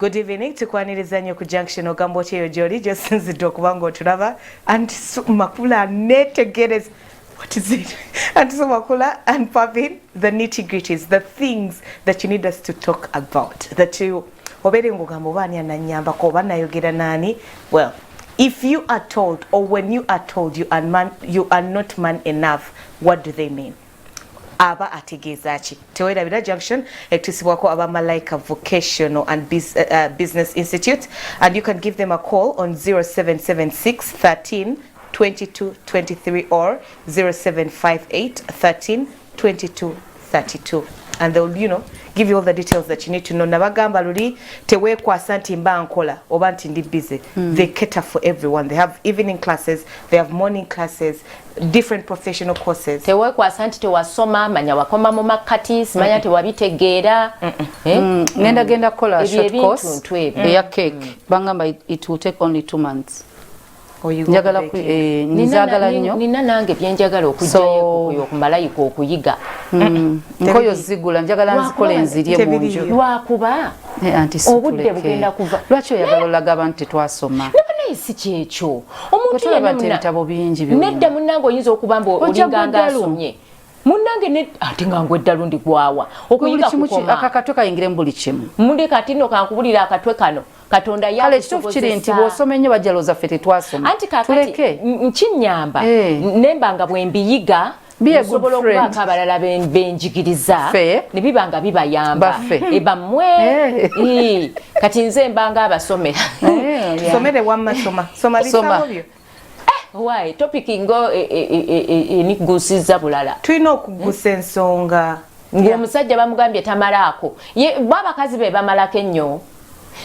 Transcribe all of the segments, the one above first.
Good evening tukwaniriza nnyo ku Junction ogambo kyeyo gy'oli gyosinzidde okuba ng'otulaba anti Makula netegereza what is it anti Makula and Pavin the nitty-gritties, the things that you need us to talk about that you obere ng'ogamba oba ani anannyambako oba nayogera naani. Well, if you are told or when you are told you are not man enough, what do they mean? Aba ategeeza ki tewerabira Junction etusibwako aba Malaika Vocational and Business Institute, and you can give them a call on 0776 13 22 23 or 0758 13 22 32, and they'll give you all the details that you need to know. Nabagamba luli tewekwasa nti mba nkola oba nti ndi busy. They cater for everyone. They have evening classes, they have morning classes, different professional courses. Tewekwasa nti tewasoma manya wakoma mu makati simanya tewabitegeera. Genda kola short course ya cake bangamba it will take only 2 months. Njagala nizagala nnyo nina nange byenjagala okujjayo okumalayiko okuyiga nkoyo zigula njagala nzikola enzirye munju lwakuba obudde bugenda kuva lwaki oyagala olaga abantu tetwasoma naye si kyekyo omuntu yenna ebitabo bingi nedda munnange oyinza okubamba olinganga asomye munnange ate nga ngweddalu ndi gwawa okuyiga kukoma akakatwe kayingire mu buli kimu mundi katino kankubulira akatwe kano Katonda ya kale kituufu kiri nti bw'osoma ennyo bajjalo zaffe tetwasoma anti kakati nkinyamba nembanga bwe mbiyiga bisobola okubaako abalala benjigiriza ne bibanga bibayamba bammwe kati nze mbanga abasomera somere wamma soma bitabo byo. Why topic ngo enikugusiza bulala tulina okugusa ensonga ng'omusajja bamugambye tamalaako babakazi be bamalako ennyo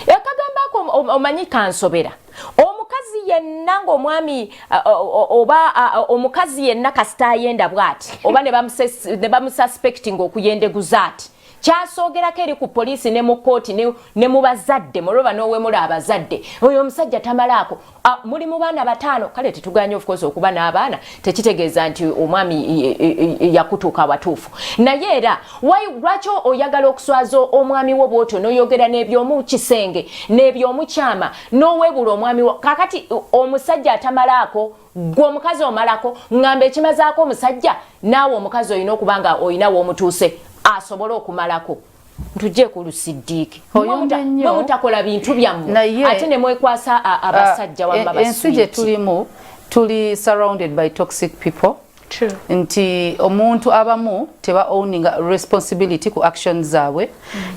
yakagambako omanyi kansobera omukazi yenna ng'omwami oba omukazi yenna kasita ayenda bw'ati oba ne bamususpecting okuyendeguza ati kyasoogerako eri ku poliisi ne mu kooti ne mu bazadde muloba n'owemula abazadde oyo omusajja tamalaako muli mu baana 5 kale tetuganye of course okuba n'abaana tekitegeeza nti omwami yakutuuka awatuufu naye era lwaki oyagala okuswaza omwami wo bw'otyo n'oyogera n'ebyomu kisenge n'ebyomukyama n'owebula omwami wo kakati omusajja atamalaako gw'omukazi omalako ngamba ekimazaako omusajja naawe omukazi olina okuba nga olinawo omutuuse asobola okumalako ntujje ku lusiddiiki mutakola bintu byammwe ate ne mwekwasa abasajja wamma baswiti ensi gye tulimu tuli surrounded by toxic people. True. Nti omuntu abamu teba owning responsibility ku actions zaabwe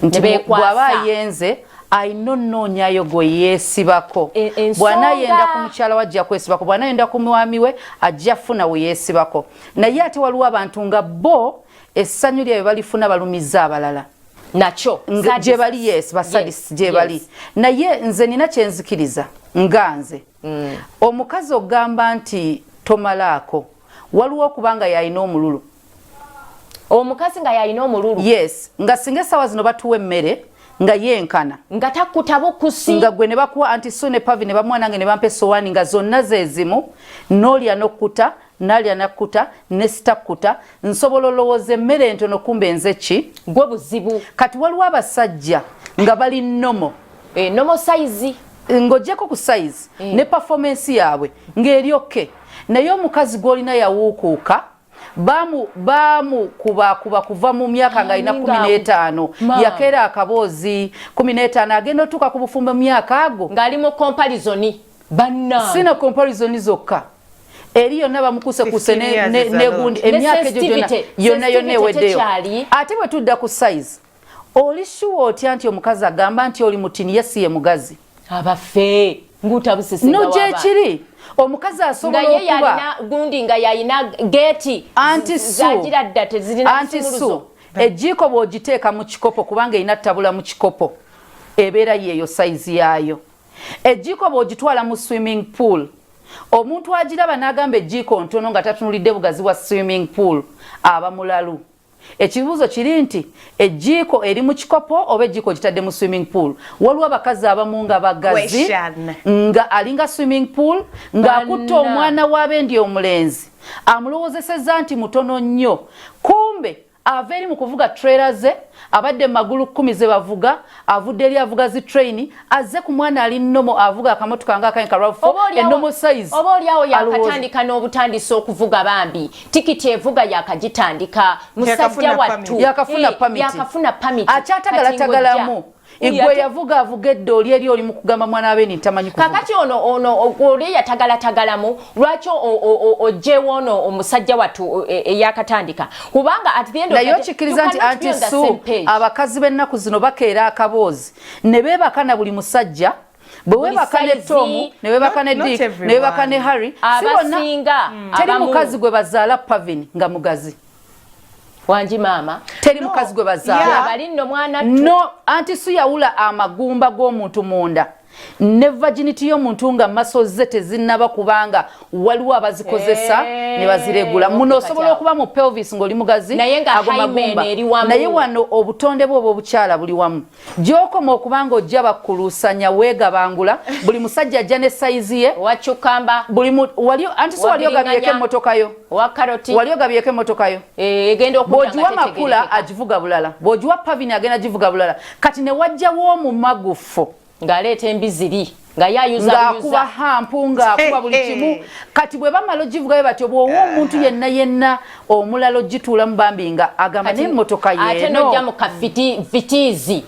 nti bw'aba yenze ayinonnoonya gwe yeesibako bwana yenda ku mukyala wajja kwesibako bwana yenda ku mwami we ajja funa we yeesibako naye ate waliwo abantu nga bo essanyu lyabe balifuna balumiza abalala nakyo gye bali basadisi gye bali naye nze nina kyenzikiriza nga nze omukazi ogamba nti tomalaako waliwo okubanga yalina omululu omukazi nga yalina omululu yes nga singa essaawa zino batuwa emmere nga yenkana nga takutabo kusi nga gwe ne bakuwa anti so ne Pavi ne bamwanange ne bampa essowaani nga zonna zezimu n'olya n'okkuta nalya nakkuta ne sitakkuta nsobola olowooza emmere entono kumbe nze ki gwe buzibu kati waliwo abasajja nga bali nomo nomo size ng'oggyeko ku size ne performance yaabwe ng'eryokke naye omukazi gw'olina yawuukuuka kuba kuva mu myaka nga alina 15 yakeera akaboozi 15 agenda otuuka ku bufumbo mu myaka ago ng'ali mu comparison banna sina comparison zokka eri yonna bamukusekuse negundi emyaka egyo yonna eweddeyo ate bwe tudda ku size oli sure otya nti omukazi agamba nti oli mutini yesiye mugazi abafe ngutabusesenga no gye kiri omukazi asobola okuba gundi nga yayina geeti zagira ddate zirina kusumuluzo ejjiiko bw'ogiteeka mu kikopo kubanga erina ttabula mu kikopo ebeera yeeyo size yaayo ejjiiko bw'ogitwala mu swimming pool omuntu agiraba n'agamba ejjiiko ntono nga tatunulidde bugazi wa swimming pool aba mulalu ekibuuzo kiri nti ejjiiko eri mu kikopo oba ejjiiko gitadde mu swimming pool waliwo abakazi abamu nga bagazi nga alinga swimming pool ng'akutta omwana w'abendi omulenzi amulowoozesezza nti mutono nnyo kumbe averi mu kuvuga trailer ze abadde magulu 10 ze bavuga avudde eri avuga zi train azze ku mwana ali nnomo avuga akamotoka nga akanika RAV4 ennomo size oba oliawo yakatandika n'obutandisa okuvuga bambi tikiti evuga yakagitandika musajja wattu yakafuna permit akyatagala igwe yavuga avugedde oli eri oli mu kugamba mwana abe ntamanyi kuvuga kakati ono oli yatagala lwaki ojjewo ono omusajja wattu yakatandika kubanga at the end of the day nayo nti anti-su abakazi b'ennaku zino bakeera akaboozi ne beebaka na buli musajja bwe webaka ne Tom ne webaka ne Dick ne webaka ne Harry si bonna teri mukazi gwe bazaala Pavin nga mugazi wanji mama teri mukazi gwe bazaala abali nno mwana no anti-su yawula amagumba g'omuntu munda ne virginity y'omuntu nga masoze tezinnaba kubanga waliwo abazikozesa ne baziregula muno osobola okuba mu pelvis ng'oli mugazi ago magumba naye wano obutonde bwo obukyala buli wamu gy'okoma okubanga ojja bakkulusanya weegabangula buli musajja ajja ne sayizi ye wacukamba anti-su wali ogabyeko emmotoka yo wali ogabyeko emmotoka yo bw'ogiwa makula agivuga bulala bw'ogiwa Pavin agenda givuga bulala kati ne wajjawo omumagufu ngaleeta embiziri nga ng'akuba hampu ng'akuba buli kimu kati bwe bamala ogivugayo batyo bw'owa omuntu yenna omulala ogituulamu bambi nga agamba n'emmotoka yeeno ate n'ojja mu kafitiizi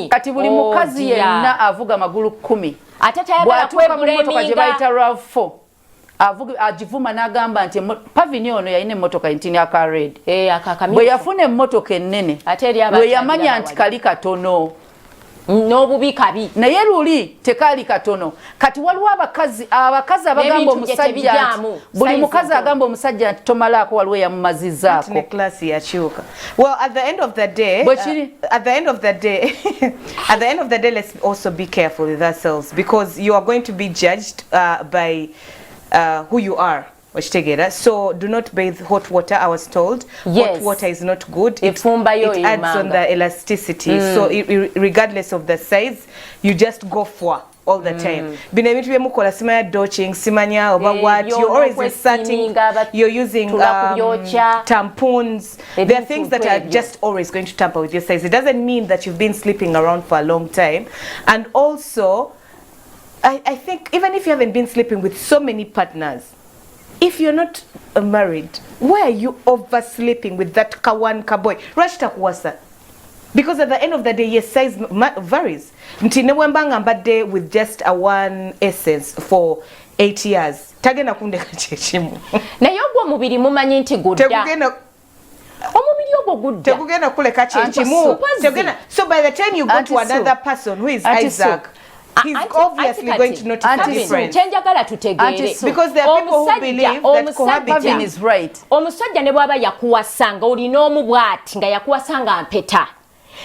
kati buli mukazi yenna avuga magulu 10 ate tayagala kwebulaeminga gye bayita RAV4 agivuma n'agamba nti Pavin ono yalina emmotoka entini aka red bwe yafuna emmotoka ennene lwe yamanya nti kali katono n'obubi kabi naye luli tekaali katono kati waliwo abakazi abagamba omusajja buli mukazi agamba omusajja nti tomalaako waliwo yamumazizaako ne klasi yakyuka well at the end of the day at the end of the day let's also be careful with ourselves because you are going to be judged by who you are. So do not bathe hot water. I was told hot water is not good. It adds on the elasticity. So regardless of the size, you just go for all the time. Bino ebintu byemukola simanya dodging, simanya oba what, you're always inserting, you're using tampons. There are things that are just always going to tamper with your size. It doesn't mean that you've been sleeping around for a long time. And also, I think even if you haven't been sleeping with so many partners, if you're not married, why are you oversleeping with that kawan kaboy? Rashta kuwasa. Because at the end of the day, your size varies. Ntine wembanga mbade with just a one essence for 8 years. Tagena kunde kachechimu. Na yogwa mubiri mumanyi nti gudda. Tegugena omubiri ogwo gudda. Tegugena kule kachechimu. Tegena. So by the time you go to another person who is Isaac, he's obviously going to notice the difference. Because there are people who believe that cohabiting is right. Omusajja ne bwaba yakuwasanga olina omubwati nga yakuwasanga mpeta.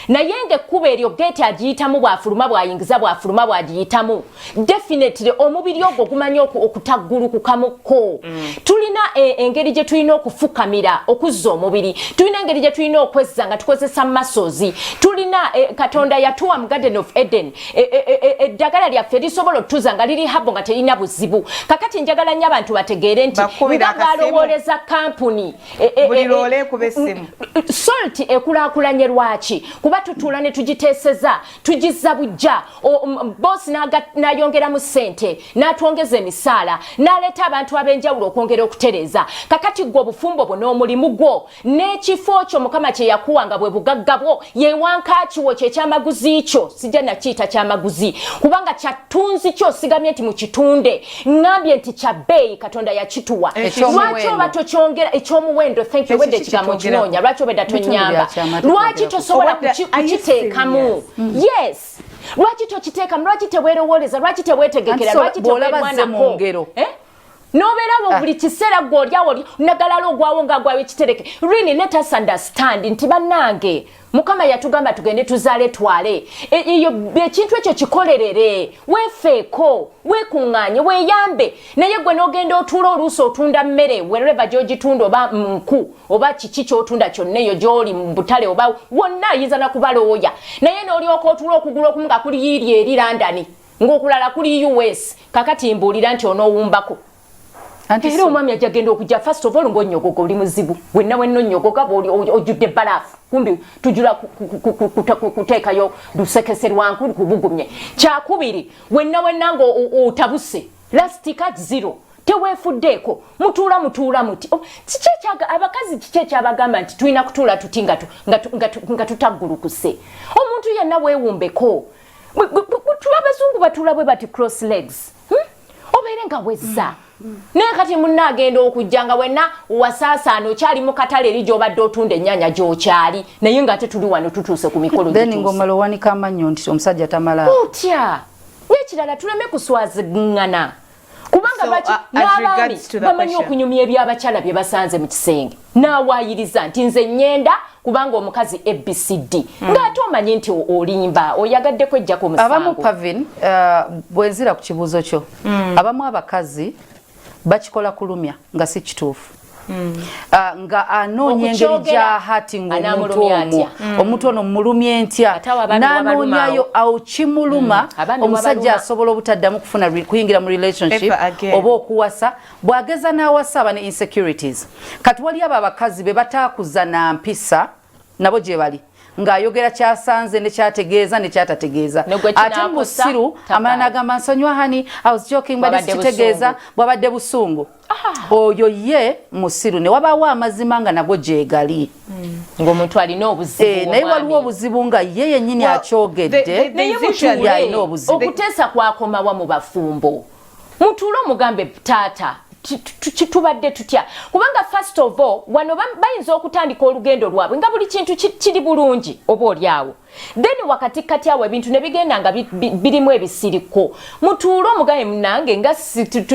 Naye ng'ekkuba eryo gate agiyitamu bw'afuluma bw'ayingiza bw'afuluma bw'agiyitamu definitely omubiri ogwo gumanya okutaggulukukamukko. Tulina engeri gye tulina okufukamira okuzza omubiri, tulina engeri gye tulina okwezza nga tukozesa muscles, tulina Katonda yatuwa mu Garden of Eden eddagala lyaffe lisobola otuza nga liri habo nga terina buzibu. Kakati njagala nnyo abantu bategeere nti nga balowooleza kampuni buli loole kuba essimu salt ekulaakulanye lwaki kuba tutuula ne tugiteeseza tugizza bujja boss n'ayongeramu ssente n'atwongeza emisaala n'aleeta abantu ab'enjawulo okwongera okutereeza kakati gwe obufumbo bwo n'omulimu gwo n'ekifo kyo mukama kye yakuwanga bwe bugagga bwo yewankakiwo kyekyamaguzi kyo sijja nakiyita kyamaguzi kubanga kyatunzi kyo sigamye nti mu kitunde ngambye nti kya bbeeyi Katonda yakituwa lwaki oba tokyongera ekyomuwendo thank you wedde ekigambo kinoonya lwaki obedda tonnyamba lwaki tosobola kukiteekamu yes lwaki tokiteekamu lwaki teweerowooleza lwaki teweetegekera lwaki teweerwanako nobeera buli kiseera gw'olyawo nagalala ogwawo ng'agwawo ekitereke really let us understand nti bannange Mukama yatugamba tugende tuzaale twale ekintu ekyo kikolerere weefeeko weekuŋŋaanye weeyambe naye gwe n'ogenda otuula oluusi otunda mmere wherever gy'ogitunda oba nku oba kiki ky'otunda kyonna eyo gy'oli mu butale oba wonna ayinza na kubalooya naye n'olyoka otuula okugula okumu nga kuli yiiri eri London ng'okulala kuli US kakati mbuulira nti onoowumbako era omwami ajagenda okujja first of all ng'onnyogoga oli muzibu wenna wenna onnyogoga ojjudde bbalaafu kumbi tujula kuteekayo lusekese lwankulu kubugumye kyakubiri wenna ng'otabuse lastika zero teweefuddeeko mutuula muti abakazi kiki ekyabagamba nti tulina kutuula tuti nga tutaggulukuse omuntu yenna weewumbeko abazungu batuula bwe bati cross legs obeere nga wezza naye kati munnaagenda okujja nga wenna wasaasaana okyali mu katale eri gy'obadde otunda ennyanya gy'okyali naye ng'ate tuli wano tutuuse ku mikolo then ng'omala owanika amannyo nti omusajja tamala otya n'ekirala tuleme kuswaziŋŋana kubanga n'abaami bamanyi okunyumya ebyabakyala bye basanze mu kisenge n'awaayiriza nti nze nnyenda kubanga omukazi ABCD ng'ate omanyi nti olimba oyagadde kwejjako omusango abamu Pavin bwezira ku kibuuzo kyo abamu abakazi bakikola kulumya nga si kituufu nga anoonya engeri gy'ahati ng'omuntu ono mulumye ntya n'anoonyayo awo kimuluma omusajja asobola obutaddamu kuyingira mu relationship oba okuwasa bw'ageza n'awasa aba ne insecurities kati wali abo abakazi be bataakuza na mpisa nabo gye bali ng'ayogera kyasanze ne kyategeeza ne kyatategeeza ate mu busiru amala n'agamba nsonywa hani I was joking bade kitegeeza bw'abadde busungu oyo ye musiru ne wabaawo amazima nga nabwo gyegali ng'omuntu alina obuzibu naye waliwo obuzibu nga ye yennyini akyogedde naye alina obuzibu okuteesa kwakomawa mu bafumbo mutuule omugambe taata tubadde tutya kubanga first of all wano bayinza okutandika olugendo lwabwe nga buli kintu kiri bulungi oba olyawo then wakati kati awo ebintu ne bigenda nga birimu ebisiriko mutuule omugabe munange nga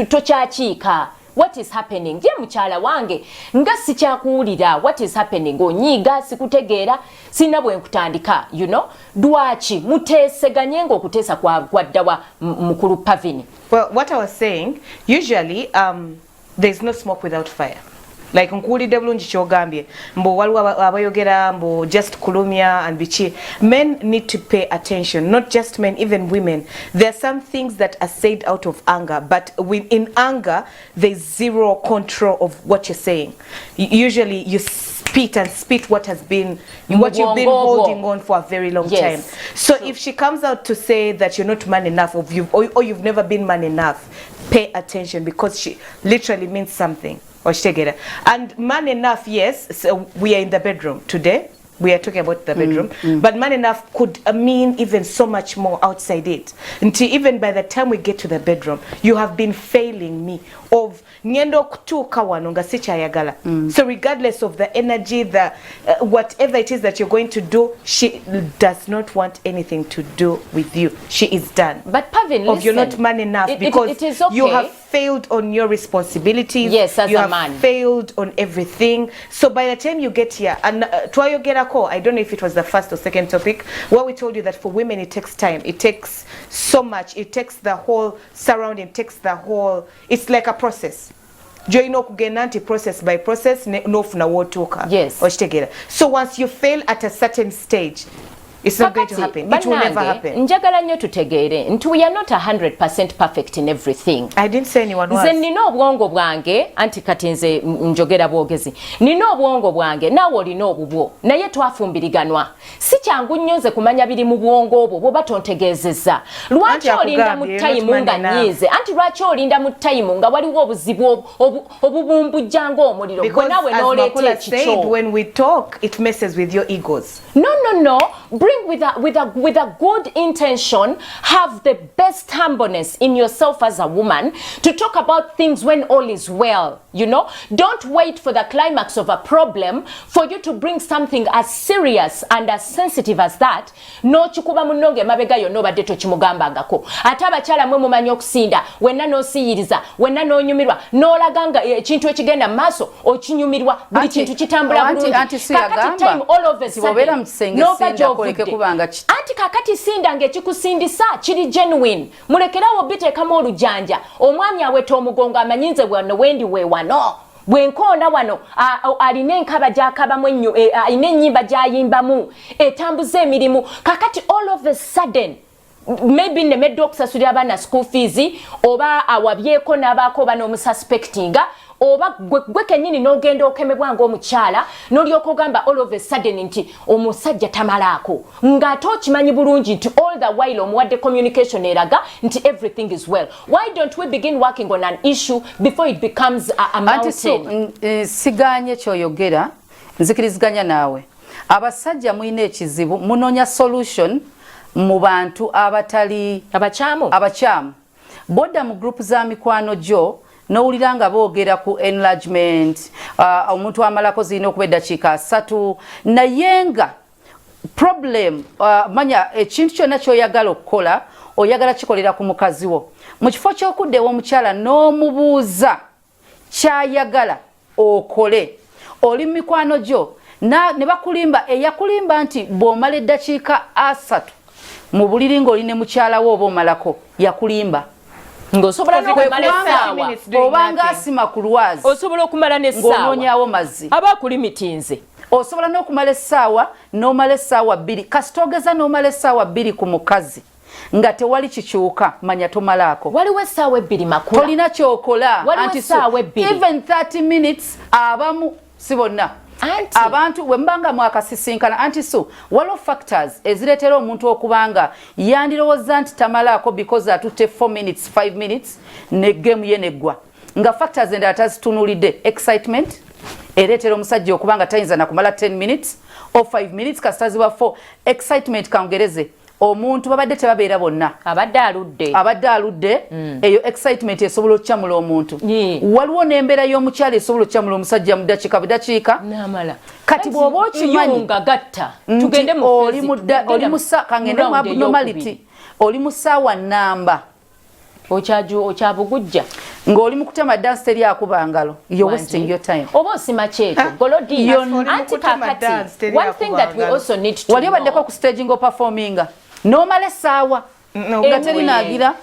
tokyakiika what is happening je mukyala wange nga sikyakuwulira what is happening onyiiga sikutegeera sina bwe nkutandika you know dwachi muteeseganye ng'okuteesa kwaddawa mukulu Pavini. Well, what I was saying, usually there's no smoke without fire. Like nkuulidde bulungi kyogambye mbo waliwo abayogera mbo just kulumya and bichi. Men need to pay attention, not just men, even women. There are some things that are said out of anger, but in anger there's zero control of what you're saying. Usually you spit what has been what you've been holding on for a very long time. So if she comes out to say that you're not man enough or you've never been man enough, pay attention because she literally means something. And man enough, yes, so we are in the bedroom today. We are talking about the bedroom, but man enough could mean even so much more outside it. Until even by the time we get to the bedroom, you have been failing me of nyendo kutuka wano nga sikyayagala. So regardless of the energy, the whatever it is that you're going to do, she does not want anything to do with you. She is done. But Pavin, listen, you're not man enough because it is okay. You have failed on your responsibilities. Yes, as you a man. have failed on everything. So by the time you get here, and I don't know if it was the first or second topic, where we told you that for women it takes time. It takes so much. It takes the whole surrounding, takes the whole, it's like a process. Joino kugenanti process by process no funa wotuka. Yes. So once you fail at a certain stage, it's not going to happen. It will never happen. Njagala nnyo tutegeere nti we are not 100% perfect in everything. I didn't say anyone was. Nze nina obwongo bwange anti kati nze njogera bwogezi. Nina obwongo bwange naawe olina obubwo naye twafumbiriganwa. Si kyangu nnyo nze kumanya biri mu bwongo obwo bw'oba tontegeezezza. Lwaki olinda mu tayimu nga nnyiize? Anti lwaki olinda mu tayimu nga waliwo obuzibu obubumbujja ng'omuliro gwe naawe n'oleeta ekikyo. When we talk, it messes with your egos. No. Bring with a good intention, have the best humbleness in yourself as a woman to talk about things when all is well, you know. Don't wait for the climax of a problem for you to bring something as serious and as sensitive as that. No chikuba munonge mabega yono badde tochimugambangako. Ate abakyala mwe mumanyi okusinda wenna n'osiyiriza wenna n'onyumirwa n'olaganga ekintu ekigenda maaso okinyumirwa buli kintu kitambula bulungi. Kakati time all of a sudden anti kakati sinda ng'ekikusindisa kiri genuine. Mulekerawo biteekamu olujanja omwami aweta omugongo amanyinze wano wendi we wano bwenkoona wano alina enkaba gy'akabamu ennyo alina ennyimba gy'ayimbamu etambuza emirimu kakati all of a sudden maybe nemedde okusasulira abaana school fees oba awabyeko n'abaako ban'omususpectinga oba gwe kennyini n'ogenda okemebwa ng'omukyala n'olyoka ogamba all of a sudden nti omusajja tamalaako ng'ate okimanyi bulungi nti all the while omuwadde communication eraga nti everything is well. Why don't we begin working on an issue before it becomes a mountain? Siganye kyoyogera nzikiriziganya naawe abasajja muyina ekizibu munoonya solution mu bantu abatali abakyamu bodda mu group za mikwano gyo n'owulira nga boogera ku enlargement omuntu amalako zirina okuba eddakiika 3 naye nga problem manya ekintu kyonna ky'oyagala okukola oyagala kikolera ku mukazi wo mu kifo ky'okuddewo omukyala n'omubuuza kyayagala okole oli mu mikwano gyo ne bakulimba eyakulimba nti bw'omala eddakiika 3 mu buliri ng'oli ne mukyala wo oba omalako yakulimba ng'osobola n'okumala essaawa obanga asima ku lwazi osobola okumala n'essaawa ng'onoonyaawo mazzi aba akulimitinze osobola n'okumala essaawa n'omala essaawa 2 kasita ogeza n'omala essaawa 2 ku mukazi nga tewali kikyuka manya tomalaako waliwo essaawa 2 makula tolina kyokola anti even 30 minutes abamu si bonna abantu wembanga mwakasisinkana anti waliwo factors ezireetera omuntu okubanga yandirowooza nti tamalaako because atutte 4 minutes 5 minutes ne game ye neggwa nga factors endala tazitunulidde excitement ereetera omusajja okubanga tayinza nakumala 10 minutes or 5 minutes kasitaziwa 4 excitement kangereze omuntu babadde tebabeera bonna abadde aludde eyo excitement esobola okukyamula omuntu waliwo n'embeera y'omukyala esobola okukyamula omusajja mu ddakiika budakiika kati bw'oba okimanyi kangende mu abnormality oli mu ssaawa nnamba okyabugujja ng'oli mu kutema dance teri akuba ngalo you're wasting your time oba osima kyeko golodi anti kakati one thing that we also need to wali obaddeko ku stage ng'operforminga n'omala essaawa nga terinagira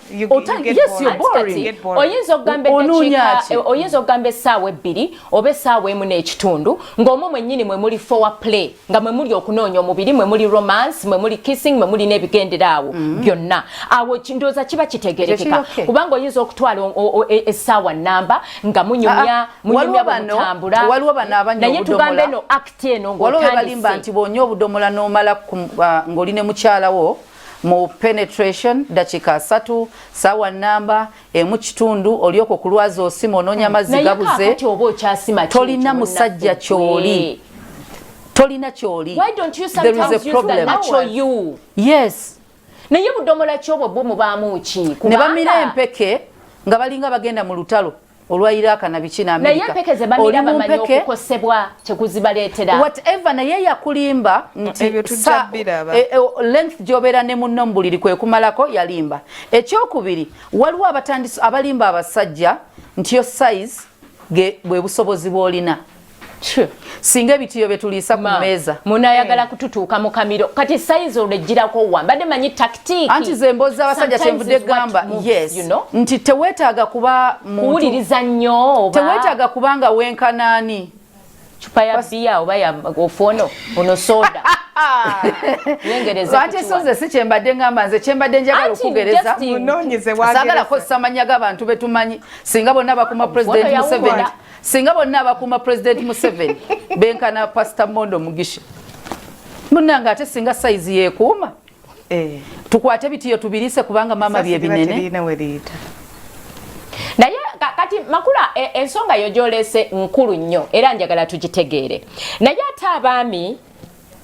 oyinza okugamba essaawa 2 oba essaawa 1 n'ekitundu ng'omwo mwennyini mwe muli forward play nga mwe muli okunoonya omubiri mwe muli romance mwe muli kissing mwe muli n'ebigenderaawo byonna awo ndowooza kiba kitegerekeka kubanga oyinza okutwala essaawa nnamba nga munyumya bwemutambula naye tugambe eno act eno ng'otandise nti bw'onywa obudomola n'omala ng'oli ne mukyalawo mu penetration dakiika 3 ssaawa nnamba emu kitundu olyoka okulwaza osima onoonya amazzi gabuze tolina musajja kyoli tolina kyoli there is a problem yes naye budomola kyobwo bwe mubaamu ki ne bamira empeke nga balinga bagenda mu lutalo olwa Iraka na biki na Amerika naye mpeke ze bamira bamanyi okukosebwa kyekuzibaleetera whatever naye yakulimba nti length gy'obeera ne munno mbuliri kwe kumalako yalimba ekyokubiri waliwo abatandisi abalimba abasajja nti yo size bwe busobozi bw'olina singa ebitiyo betuliisa ku meeza munayagala kututuuka mu kamiro kati size olejjirako wambadde manyi tactique anti ze mboozi abasajja kyenvudde gamba yes nti teweetaaga kuba kuwuliriza nnyo oba teweetaaga kubanga wenkanaani chupa ya bia oba ya ofono ono soda yengereza ate soze si kyembadde ngamba nze kyembadde njagala okugereza munonyeze wagereza sagala ko samanya g'abantu betumanyi singa bonna bakuma president Museveni singa bonna bakuma president Museveni benkana Pastor Mondo Mugisha munanga ate singa size yekuuma tukwate bitiyo tubirise kubanga mama bye binene naye kati makula ensonga yo gyolese nkulu nnyo era njagala tugitegeere naye ate abaami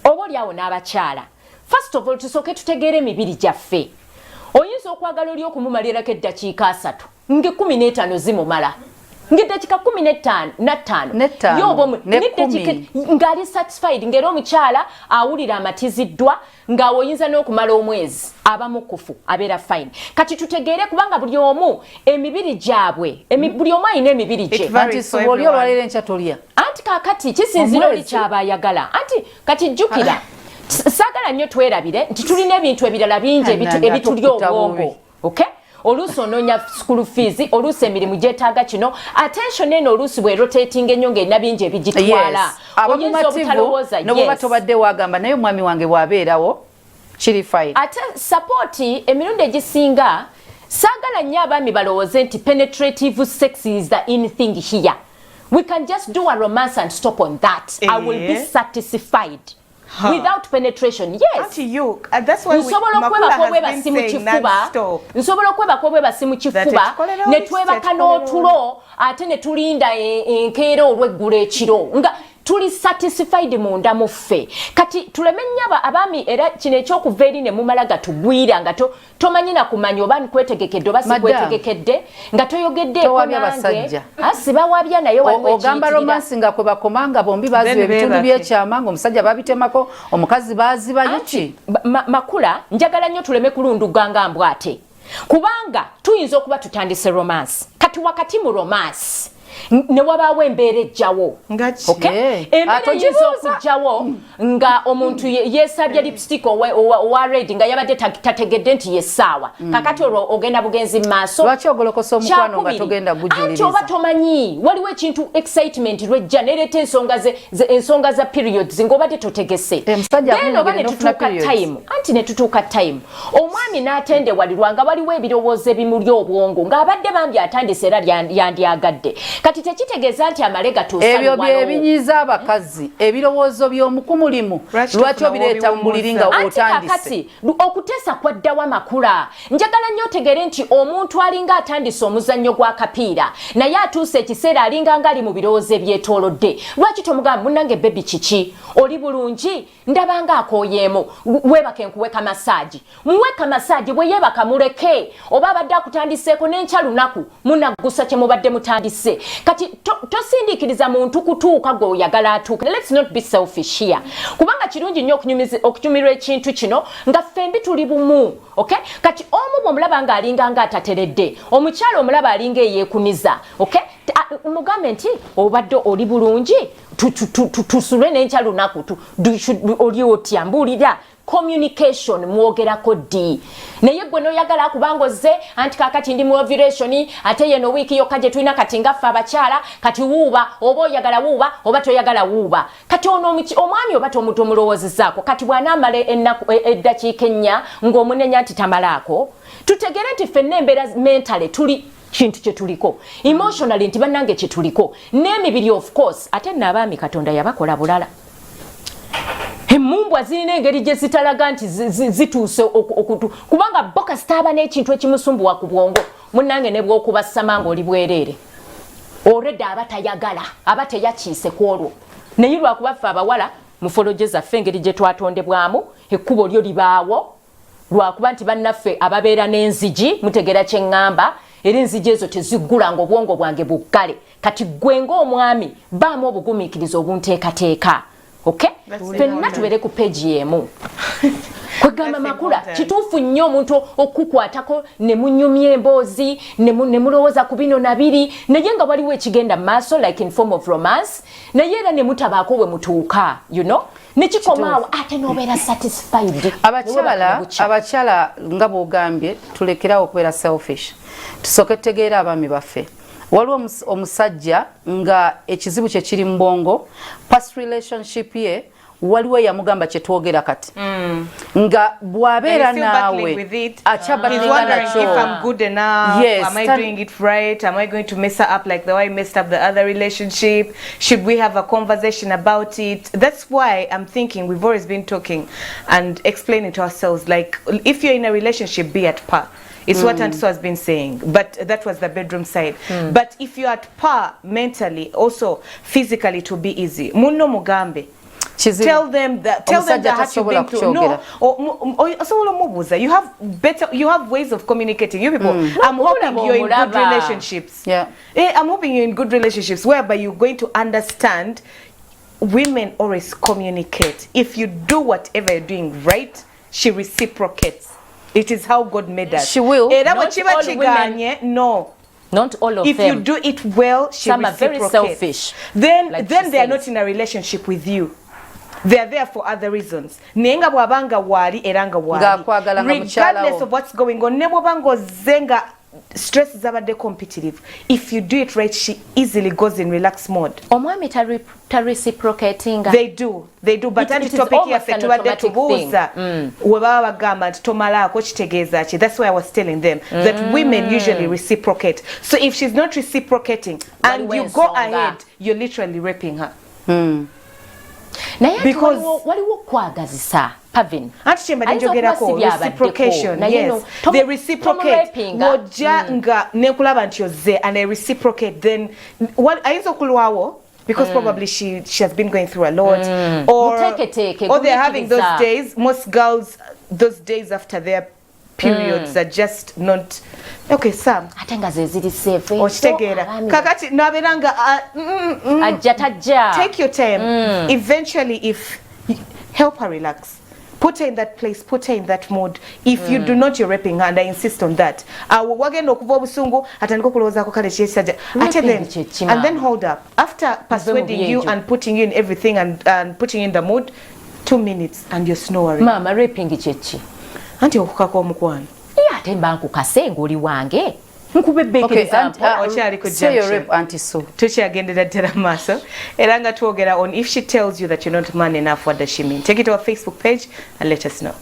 oboolyawo n'abakyala first of all tusooke tutegeere emibiri gyaffe oyinza okwagala oli okumumalirako eddakiika 3 nge 15 zimumala ngeddakiika 15 yoba ng'ali satisfied ng'era omukyala awulira amatiziddwa ng'awo oyinza n'okumala omwezi aba mukufu abeera fine kati tutegeere kubanga buli omu emibiri gyabwe buli omu alina emibiri gye anti sobooli olwaleero enkya tolya anti kaakati kisinzira oli kyaba ayagala anti kati jjukira saagala nnyo twerabire nti tulina ebintu ebirala bingi ebitulya obwongo okay oluusi onoonya school fees oluusi emirimu gyetaaga kino attention eno oluusi bwe rotating ennyo ng'erina bingi ebigitwala oyinza obutalowooza n'obwoba tobadde wagamba naye omwami wange bw'abeerawo kiri fine. Ate support emirundi egisinga sagala nnyo abaami balowooze nti penetrative sex is the in thing here. We can just do a romance and stop on that. I will be satisfied. Without penetration, yes. Auntie, you, that's why Makula has been saying non-stop. Nsobola okwebaka obwebasi mu kifuba ne twebaka n'otulo ate ne tulinda enkeera olw'eggulu ekiro nga tuli satisfied munda muffe. Kati tuleme nnyo abaami era kino ekyokuva eri ne mumala gatugwira nga tomanyi na kumanya oba nkwetegekedde oba si kwetegekedde nga toyogeddeeko nange sibawabya naye ogamba romance nga kwe bakomanga bombi baziba ebitundu by'ekyama ng'omusajja babitemako omukazi bazibayo ki Makula njagala nnyo tuleme kulunduganga mbwate kubanga tuyinza okuba tutandise romance kati wakati mu romance ne wabaawo embeera ejjawo embeera eyinza okujjawo nga omuntu yeesabye lipstick owa red nga yabadde tategedde nti yessaawa kakati olwo ogenda bugenzi mu maaso lwaki ogolokosa omukwano nga togenda gujuliriza anti oba tomanyi waliwo ekintu excitement lwejja nereeta ensonga za periods ng'obadde totegese oba ne tutuuka time omwami n'atendewalirwa nga waliwo ebirowoozo ebimuli obwongo ng'abadde bambi atandise era yandyagadde kati tekitegeeza nti amalega ebyo byebinyiza abakazi ebirowoozo by'omukumulimu lwaki obireeta mu buliri nga otandise okuteesa kwaddawa Makula njagala nnyo otegere nti omuntu alinga atandise omuzannyo gwa kapiira naye atuuse ekiseera alinga ngaali mu birowoozo ebyetoolodde lwaki tomugamba munnange bebi kiki oli bulungi ndabanga akooyeemu weebaka enkuweka masaagi muweka masaagi bwe yeebaka muleke oba abadde akutandiseeko n'enkya lunaku munaggusa kye mubadde mutandise kati tosindiikiriza muntu kutuuka gw'oyagala atuuke. Let's not be selfish here kubanga kirungi nnyo okunyumirwa ekintu kino nga ffembi tuli bumu okay? Kati omu bw'omulaba ng'alinga ng'atateredde omukyala omulaba alinga eyeekuniza okay? Mugambe nti obadde oli bulungi tusule n'enkya lunaku oli otya mbuulira communication mwogerako ddi naye gwe noyagala kubanga ozze anti kakati ndi mu ovulation ate yeno wiiki yokka gye tulina kati ngaffe abakyala kati wuuba oba oyagala wuuba oba toyagala wuuba kati ono omwami oba tomulowoozezaako kati bw'anaamala eddakiika ennya ng'omunenya nti tamalaako tutegere nti ffenna embeera mentale tuli kintu kye tuliko emotionally nti bannange kye tuliko n'emibiri of course ate nno abaami Katonda yabakola bulala emumbwa zirina engeri gye zitalaga nti zituuse kubanga boka sitaaba n'ekintu ekimusumbuwa ku bwongo munnange ne bw'okuba samanga oli bwereere already aba tayagala aba teyakiise ku olwo naye lwakuba ffe abawala mufoloje zaffe engeri gye twatondebwamu ekkubo lyo libaawo lwakuba nti bannaffe ababeera n'enzigi mutegera kye ŋŋamba era enzigi ezo teziggula ng'obwongo bwange buggale kati gwe ng'omwami baamu obugumiikiriza obunteekateeka okay? Fenna tubeere ku peegi emu kwegamba Makula kituufu nnyo omuntu okukwatako ne munyumya emboozi ne mulowooza ku bino nabiri naye nga waliwo ekigenda mu maaso like in form of romance naye era ne mutabaako we mutuuka you know nekikomaawo ate n'obeera satisfied abakyala nga bw'ogambye tulekerawo okubeera selfish tusooke tutegeera abaami baffe waliwo omusajja nga ekizibu kye kiri mu bwongo past relationship ye waliwo yamugamba kye twogera kati nga bw'abeera naawe akyabalinga nakyo am I doing it right, am I going to mess her up like the way I messed up the other relationship, should we have a conversation about it? That's why I'm thinking we've always been talking and explaining to ourselves like if you're in a relationship be at par. It's what Antiso has been saying, but that was the bedroom side. But if you're at par mentally, also physically, it will be easy. Muno mugambe. Tell them that you've been through. No, you have ways of communicating. You people, I'm hoping you're in good relationships. Yeah. I'm hoping you're in good relationships whereby you're going to understand. Women always communicate. If you do whatever you're doing right, she reciprocates. It is how God made us. She will. Not all women. No. Not all of them. If you do it well, she some reciprocates. are very selfish. Then they are not in a relationship with you. They are there for other reasons. Regardless of what's going on, nebo bango zenga stress zabadde competitive. If you do it right, she easily goes in relaxed mode. Omwami reciprocating. They do, but anti topic yaffe tubadde tubuuza we baba bagamba nti tomalaako kitegeeza ki. That's why I was telling them that women usually reciprocate. So if she's not reciprocating and you go ahead, you're literally raping her. Because waliwo kwagazisa Pavin. Reciprocation, yes. They reciprocate. Nga nekulaba nti oze and they reciprocate. Then what ayinza kulwawo because probably she has been going through a lot or they're having those days. Most girls those days after their periods are just not okay. Sam atenga zeziri safe okitegeera kakati naberanga ajja take your time. Eventually if help her relax, put her in that place, put her in that mode. If you do not, you're raping her, and I insist on that. Wagenda okuva obusungu atandika okulowoozako kale kyesajja and then hold up after persuading you and putting you in everything and putting you in the mood. 2 minutes and you're snoring. Mama raping chechi anti okukaka omukwano ate mba nkukase ng'oli wange nkubebbeekeza okyali ku Junction tukyagendera ddala maaso era nga twogera on if she tells you that you're not man enough, what does she mean? Take it to our Facebook page and let us know.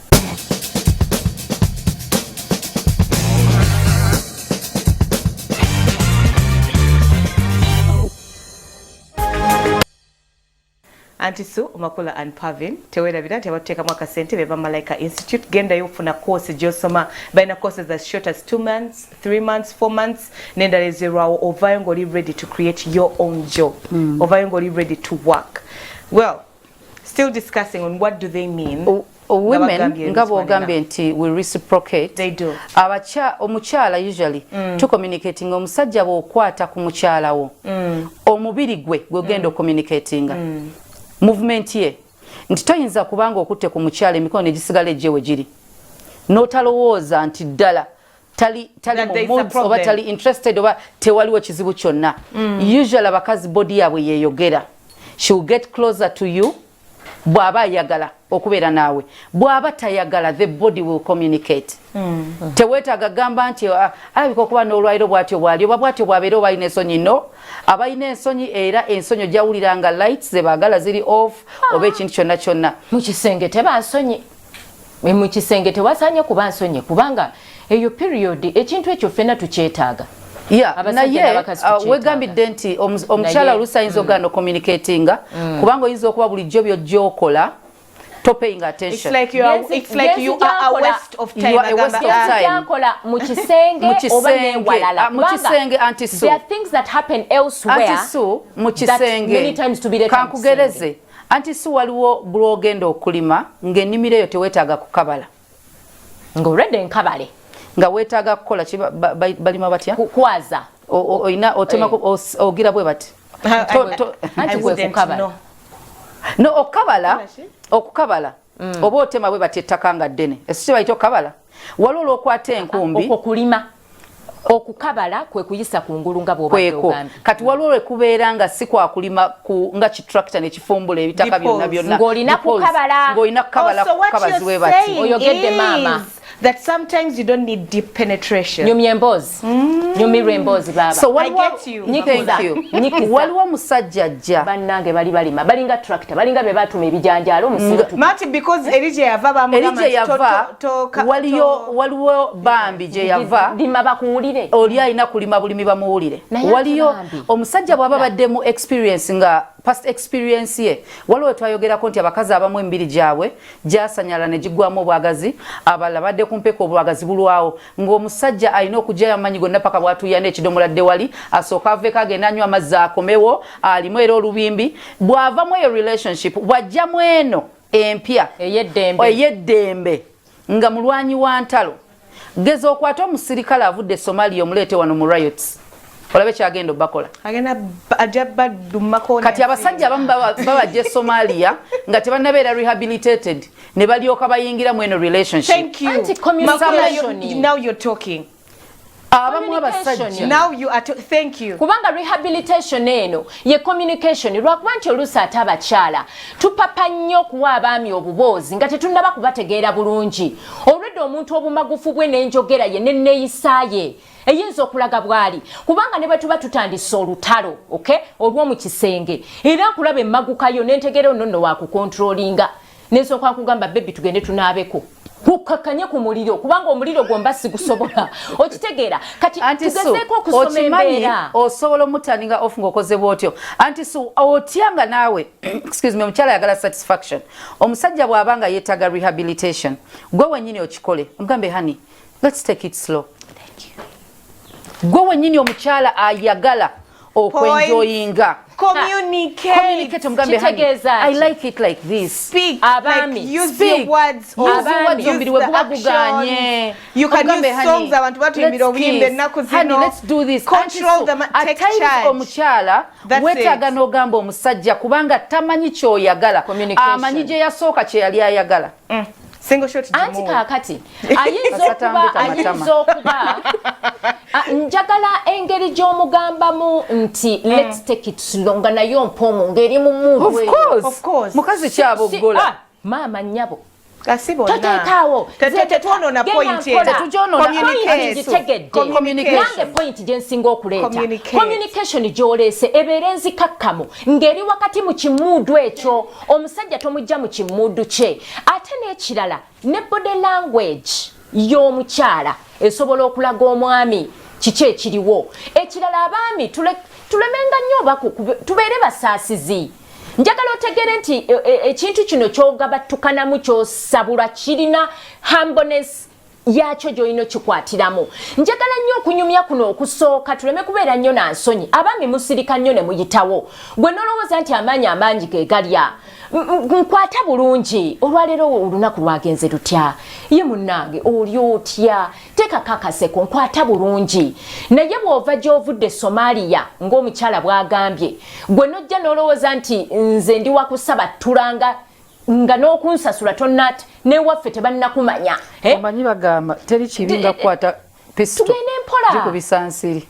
Anti Sue Omakula and Pavin tewerabira nti abateekamu akasente be Malaika Institute genda yofuna course gyosoma balina courses as short as 2 months, 3 months, 4 months nendala ezirwawo ovayo ng'oli ready to create your own job. Ovayo ng'oli ready to work. Well, still discussing on what do they mean. Women ngabo ogambye nti we reciprocate. They do. Omukyala usually to communicating omusajja bw'okwata ku mukyala wo omubiri gwe gwegenda communicating movement ye nti toyinza kubanga okutte ku mukyala emikono egisigala ejjewe giri n'otalowooza nti ddala tali mu moods oba tali interested oba tewaliwo kizibu kyonna. Usually abakazi body yaabwe yeeyogera. She will get closer to you bw'aba ayagala okubeera naawe, bw'aba tayagala the body will communicate. Teweetaaga gamba nti alabika okuba n'olwaliro bw'atyo bw'ali oba bw'atyo bw'abeera oba alina ensonyi. No, abalina ensonyi era ensonyi ojawulira nga lights ze baagala ziri off oba ekintu kyonna kyonna. Mu kisenge teba nsonyi, mu kisenge tewasaanye kuba nsonyi kubanga eyo period ekintu ekyo ffenna tukyetaaga. Naye wegambidde nti omukyala olusayinza ogana communicatinga kubanga oyinza okuba bulijjo byojja okola to paying attention. It's like you are a waste of time. You are a waste of time. Yakola mu kisenge oba newalala. Mu kisenge Auntie Sue. There are things that happen elsewhere. Auntie Sue mu kisenge. Many times to be the kankugereze. Auntie Sue waliwo bulogenda okulima ng'ennimiro eyo teweetaaga kukabala. Ng'olwedde nkabale. Nga weetaaga kukola balima batya? Kukwaza. Oyina otemako ogira bwe bati. Anti gwe kukabala. No okukabala oba otema bwe bati ettaka nga ddene ekyo bayita okukabala. Waliwo olwokwata enkumbi okulima okukabala kwe kuyisa ku ngulu nga bw'obadde ogambye. Kati waliwo lwekubeera nga si kwa kulima nga kitractor ne kifumbula ebitaka byonna ng'olina kukabala kukabazi bwe bati. Oyogedde maama. That sometimes you don't need deep penetration. Nyumya emboozi. Nyumirwa emboozi baba. So I get you. Thank you. Waliwo musajja ajja. Bannange bali balima. Balinga tractor. Balinga be batuma ebijanjaalo musirutu. Mati because erije yava bamugamba waliwo bambi je yava. Lima bakuwulire. Oli alina kulima bulimi bamuwulire. Waliyo omusajja bw'aba badde mu experience nga past experience ye. Waliwo twayogerako nti abakazi abamu embiri gyabwe gyasanyala ne gigwamu obwagazi abalala badde kumpeka obwagazi bulwawo ng'omusajja alina okujjayo amanyi gonna paka bw'atuuya n'ekidomola dde wali asooka aveeko agenda anywa amazzi akomewo alimu era olubimbi bw'avamu eyo relationship bw'ajjamu eno empya ey'eddembe nga mulwanyi wa ntalo geza okwata omusirikale avudde Somalia omuleete wano mu riots olabe kyagenda obakola kati abasajja abamu babajja Somalia nga tebannabeera rehabilitated ne balyoka bayingira mu eno relationship. Thank you. Now you're talking. Abamu abasajja now you are thank you. Kubanga rehabilitation eno ye communication lwakuba nti oluusi ate abakyala tupapa nnyo kuwa abaami obubozi nga tetunnaba kubategeera bulungi olwedde omuntu obumagufu bwe n'enjogera ye n'enneeyisaaye eyinza okulaga bwali kubanga ne bwe tuba tutandise olutalo okay olw'omu kisenge era nkulaba emmagukayo n'entegera nno wa kukontrolinga n'esooka kugamba bebi tugende tunaabeko kukakanye ku muliro kubanga omuliro gwomba sigusobola okitegeera kati tugezeeko okusoma embeera osobola omutaninga off ng'okoze bwotyo anti so otyanga naawe excuse me omukyala ayagala satisfaction omusajja bw'abanga yeetaaga rehabilitation gwe wennyini okikole omugambe honey let's take it slow gwe wennyini omukyala ayagala okwenjoyinga communicate omugambe honey I like it like this speak Abami, like use your words ombiri bwe bubaguganye you can use songs abantu batuyimbira obuyimba ennaku zino let's do this control them take charge omukyala wetaaga n'ogamba omusajja kubanga tamanyi kyoyagala amanyi gye yasooka kye yali ayagala single shot anti kakati ayinza okuba njagala engeri gy'omugambamu nti let's take it slow nga nayo mpomu ngeri mu mudu of course mukazi kyaboggola maama nnyabo toteekaawo tetwonona point nange point gye nsinga okuleeta communication gy'oleese ebeera enzikakkamu ng'eri wakati mu kimuudu ekyo omusajja tomujja mu kimuudu kye ate n'ekirala ne body language y'omukyala esobola okulaga omwami kiki ekiriwo ekirala abaami tulemenga nnyo oba tubeere basaasizi njagala otegere nti ekintu kino kyogabattukanamu kyosabula kirina humbleness yakyo gy'olina kikwatiramu njagala nnyo okunyumya kuno okusooka tuleme kubeera nnyo na nsonyi abaami musirika nnyo ne muyitawo gwe nolowooza nti amaanyi amangi ge galya nkwata bulungi olwaleero olunaku lwagenze lutya ye munnange oli otya teekako akaseko nkwata bulungi naye bw'ova gy'ovudde Somalia ng'omukyala bw'agambye gwe nojja n'olowooza nti nze ndi wakusaba tulanga nga n'okunsasula tonnat newaffe tebannakumanya omanyi bagamba teri kibi nga kukwata pisto tugende mpola gikubisa nsiri.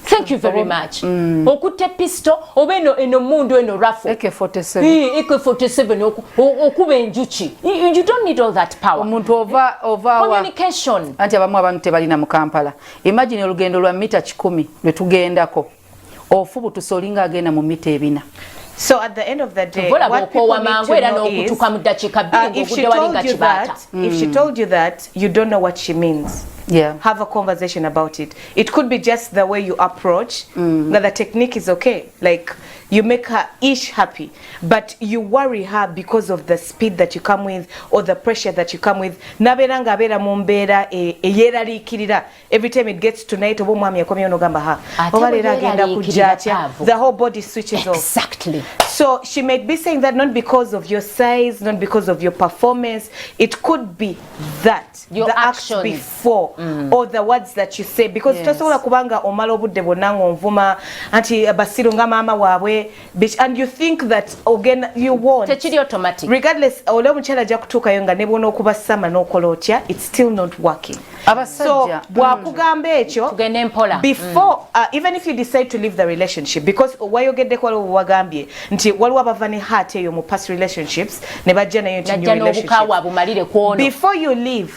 Thank you very much. Okute pisto oba eno mundu eno rafu AK47 AK47 okuba enjuki. You don't need all that power. Omuntu ova communication. Anti abamu abantu tebalina mu Kampala. Imagine olugendo lwa mita 10 lwe tugendako. Ofubu tusolinga agenda mu mita 4. So at the end of the day, what people need to know is, if she told you that, you don't know what she means. Yeah. Have a conversation about it. It could be just the way you approach. Now the technique is okay. Like you make her ish happy, but you worry her because of the speed that you come with or the pressure that you come with. Naberanga bera mumbera eyeralikirira. Every time it gets to night, obo mwami yakomye onogamba ha. Obalera agenda kujacha. The whole body switches off. Exactly. So she might be saying that not because of your size, not because of your performance. It could be that your the actions act before or the words that you say, because tosobola kubanga omala obudde bonna ngonvuma anti basiru nga mama waabwe, and you think that again you want techiri automatic regardless ole omukyala ajja kutuukayo nga ne bwona okuba sama n'okola otya, it's still not working. So bwakugamba ekyo tugende mpola before even if you decide to leave the relationship, because wayogeddeko waliwo wagambye nti waliwo abava ne heart eyo mu past relationships ne bajja nayo nti new relationship. Before you leave,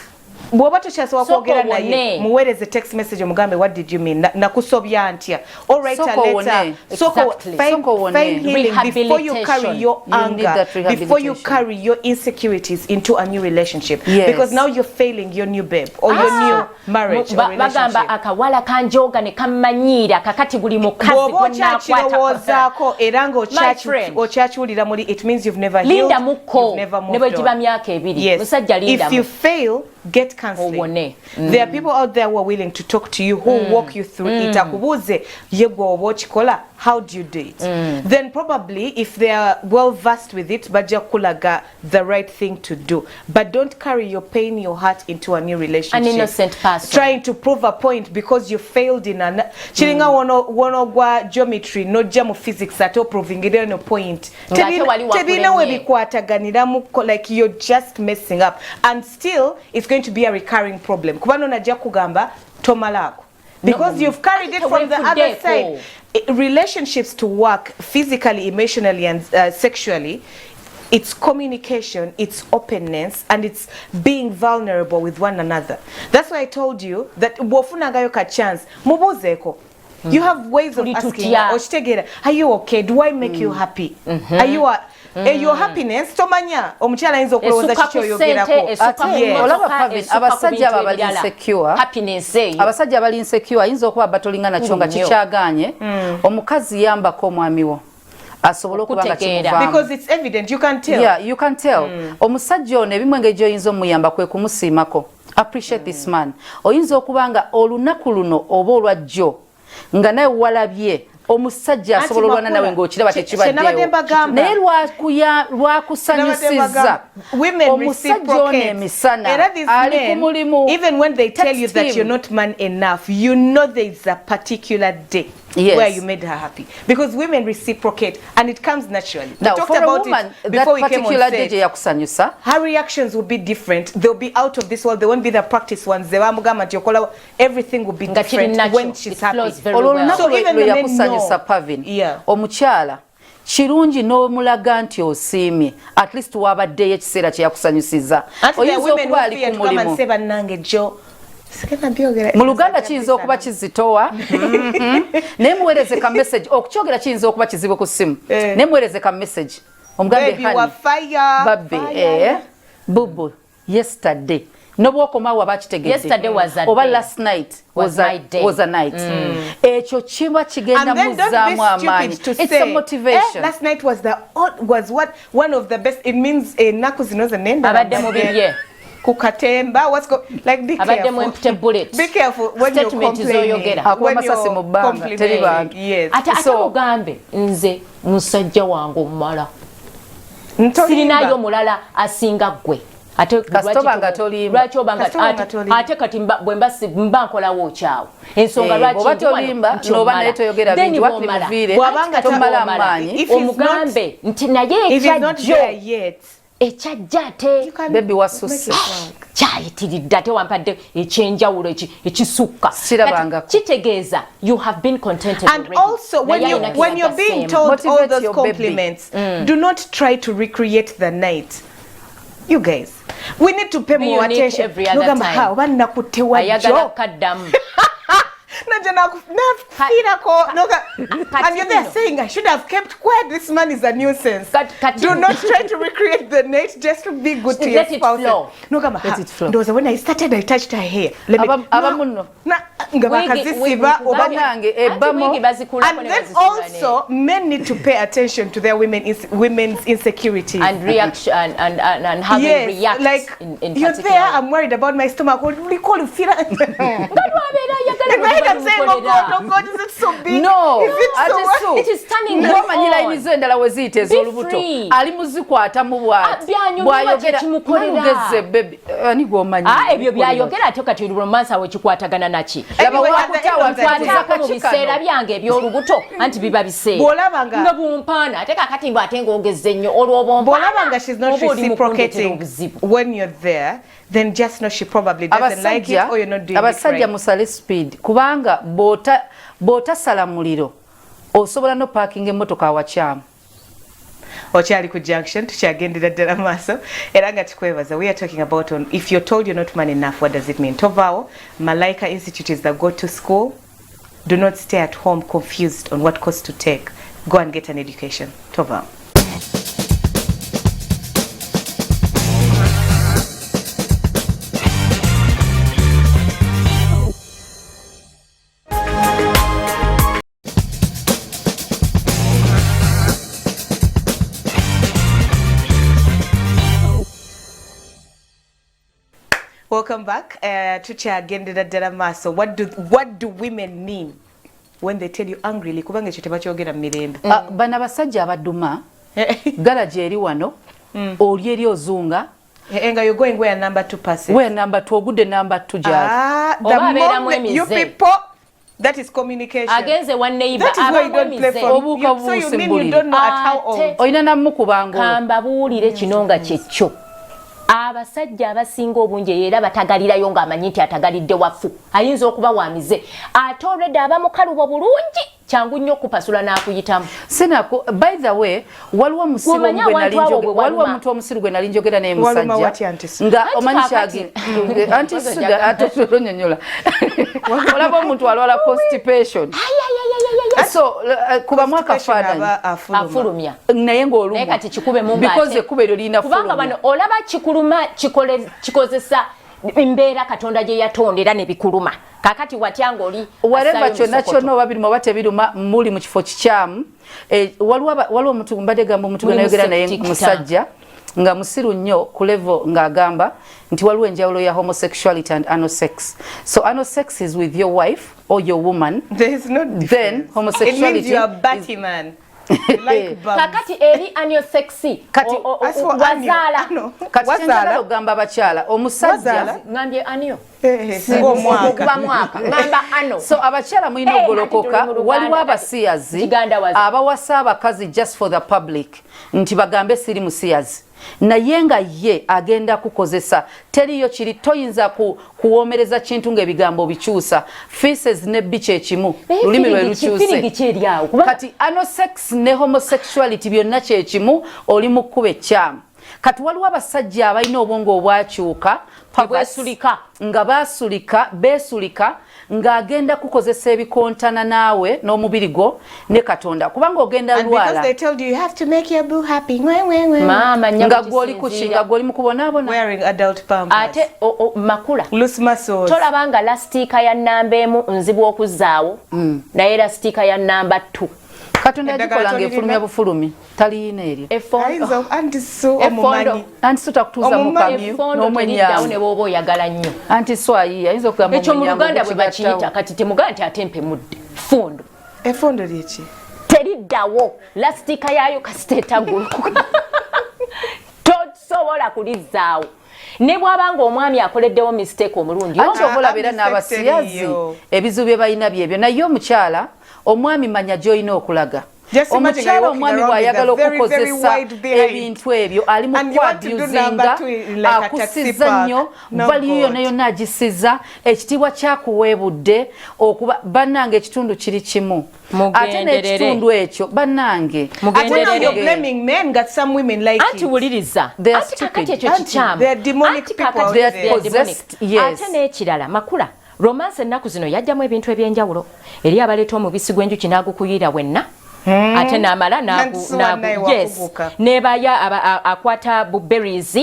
bwoba tukyasobola kwogera naye muweereze text message omugambe what did you mean nakusobya ntya, all right find healing before you carry your anger, before you carry your insecurities into a new relationship, because now you're failing your new babe or your new marriage or relationship. Bagamba akawala kanjoga ne kamanyira kakati buli mukazi gonna kwata era nga okyakiwulira muri, it means you've never healed, you've never moved on. If you fail, get counseling. There are people out there who are willing to talk to you, who will walk you through it. Akubuze yego chikola, how do you do it? Then probably if they are well versed with it, baja kulaga the right thing to do. But don't carry your pain, your heart into a new relationship. An innocent person trying to prove a point because you failed in an chiringa wono gwa geometry no jamu physics at all proving it no point. Tebina we bikwataganira muko, like you're just messing up, and still it's going to be a recurring problem. Kubano najja kugamba tomalako, because you've carried it from the other side. Relationships to work physically, emotionally and sexually, it's communication, it's openness, and it's being vulnerable with one another. That's why I told you that wofunagayo ka chance mubuzeko. You have ways of asking, are you okay? Do I make you happy? Are you your happiness tomanya omukyala ayinza okulowooza kiki oyogerako abasajja abali insecure happiness eyo abasajja abali insecure ayinza okuba batolinga nakyo nga kikyaganye omukazi yambako omwami wo asobola okuba nga kimuvaamu because it's evident, you can tell. Yeah, you can tell. Omusajja ono ebimwe ng'egyo oyinza omuyamba kwe kumusiimako. Appreciate this man. Oyinza okuba nga olunaku luno oba olwajjo nga naye walabye omusajja asobola olwana nawe ng'okiraba tekibaddeewo naye lwakusanyusiza omusajja ono emisana ali ku mulimu even when they tell you that you're not man enough, you know there is a particular day where you made her happy, because women reciprocate and it comes naturally. Now, for a woman, that particular day yakusanyusa, her reactions will be different. They'll be out of this world. They won't be the practice ones. Everything will be different when she's happy. So even the men know. Pavin, omukyala kirungi n'omulaga nti osiimye at least wabaddeyo ekiseera kye yakusanyusiza oyinza okuba ali ku mulimu mu Luganda kiyinza okuba kizitowa naye muweereze ka message okukyogera kiyinza okuba kizibu ku ssimu naye muweereze ka message omugambe babbe bubu yesterday nobwokomawo abakitegedde oba last night was a night ekyo kiba kigenda muzaamu amaanyi. It's a motivation. Last night was one of the best. It means ennaku zino zenenda abadde mu bibye kukatemba like be careful when you're complaining akw'amasasi mu bbanga teri bantu ate mugambe nze musajja wange omumala sirinayo mulala asinga gwe ate kasitobanga tolimba ate kati bwemba nkolawo okyawo ensonga lwaki tolimba noba naye toyogera bingi wakiri muviire tomala amaanyi omugambe nti naye ekyajja ate bebi wasusse kyayitiridde ate wampadde ekyenjawulo ekisukka kitegeeza you have been contented and also when you're being told all those compliments do not try to recreate the night. You guys, we need to pay more attention. Nogamba ha obanna kutewa ayagala kaddamu and you're saying I should have kept quiet. This man is a nuisance. Do not try to recreate the night just to be good to your spouse. Let it flow. When I started, I touched her hair. And then also, men need to pay attention to their women's insecurities and reaction and how they react. Like you're there, I'm worried about my stomach. What do you call it? I'm saying, oh God, is it so big? No, it is turning me on. Be free. Ali muzikwata mu bwati. Bwayogera mugeze baby. Ani gomanyi. Ebyo byayogera ate kati romance awe kikwatagana naki. Laba wakutawa kwataka mu biseera byange eby'olubuto anti biba biseera. Bolabanga. Nga bumpana ate kakati mbate ngongezze nnyo olw'obomba. Bolabanga she's not reciprocating when you're there. Then just know she probably doesn't like it or you're not doing it right. Abasajja musale speed kubanga bota sala muliro osobola no parking emotoka awakyamu okyali ku junction tukyagendera ddala maaso era nga tukwebaza. We are talking about if you're told you're not man enough, what does it mean? Tovao Malaika Institute is the go-to school. Do not stay at home confused on what course to take. Go and get an education. Tovao. Welcome back. Tukyagendera ddala maaso. What do women mean when they tell you angrily kubanga ekyo tebakyogera mu mirembe? Bana basajja abaduma galaji eri wano oli eri ozunga nga you're going where number 2 person. Where number 2 ogudde number 2 jazz. The moment you people, that is communication. Agenze one neighbor. That is why you don't play from. So you mean you don't know at how old? Oyina namu kubango. Kamba buulire kinonga kyekyo. Abasajja abasinga obungi era batagalirayo ng'amanyi nti atagalidde wafu ayinza okuba wamize ate olwedde abamukalubo bulungi kyangu nnyo kupasula n'akuyitamu. Sinako, by the way, waliwo musiru gwe nali njogera naye musajja nga omanyi kyagi anti suda atonyonyola olaba omuntu alwala constipation so kuba mwaka fana afulumya naye ng'olumu naye kati kikube mu because ekube eryo lina kubanga bano olaba kikuluma kikozesa imbeera Katonda gye yatondera ne bikuluma kakati watya ng'oli whatever kyonna oba biruma oba tebiruma muli mu kifo kikyamu waliwo omuntu mbadde gamba omuntu gwe nayogera naye musajja nga musiru nnyo ku level ng'agamba nti waliwo enjawulo ya homosexuality and anal sex. So anal sex is with your wife or your woman. There is no difference. Then homosexuality it means you are a batty man. Like kakati eri anyo sexy kati wazala kati wazala ogamba abakyala omusajja ngambye anyo sigo mwaka ngamba ano so abakyala mulina ogolokoka waliwo abasiyazi abawasa abakazi just for the public nti bagambe siri musiyazi naye nga ye agenda kukozesa teriyo kiri toyinza kuwomereza kintu ng'ebigambo bikyusa feces ne biche ekimu lulimi lwe lukyuse kati anal sex ne homosexuality byonna kyekimu oli mu kkuba ekyamu kati waliwo abasajja abalina obwongo obwakyuka nga beesulika ng'agenda kukozesa ebikontana naawe n'omubiri gwo ne Katonda kubanga ogenda lwala nga gw'oli kuki nga gw'oli mu kubonaabona ate makula tolabanga lasitiika ya nnamba emu nzibu okuzzaawo naye lasitiika ya nnamba 2 Katonda yagikola ng'efulumya bufulumi taliyina eryo anti so takutuuza mu kamyu n'omwenyamu ne bw'oba oyagala nnyo anti swayi ayinza okugamba ekyo mu Luganda bwe bakiyita kati temugaa nti atempemudde ffondo effondo lyeki teriddawo lasitiika yaayo kasiteetagulukuka tosobola kulizzaawo ne bw'abanga omwami akoleddewo mistake omulundi anti oba olabera n'abasiyazi ebizibu bye balina byebyo naye omukyala omwami manya gy'olina okulaga omukyala omwami bw'ayagala okukozesa ebintu ebyo ali mu kwabyuzinga akusiza nnyo valiyo yonna yonna agisiza ekitiibwa kyakuweebudde okuba bannange ekitundu kiri kimu ate n'ekitundu ekyo bannange anti wuliriza anti kakati ekyo kikyamu ate n'ekirala makula romance ennaku zino yajjamu ebintu ebyenjawulo eri abaleeta omubisi gw'enjuki n'agukuyira wenna ate n'amala nebaya akwata berries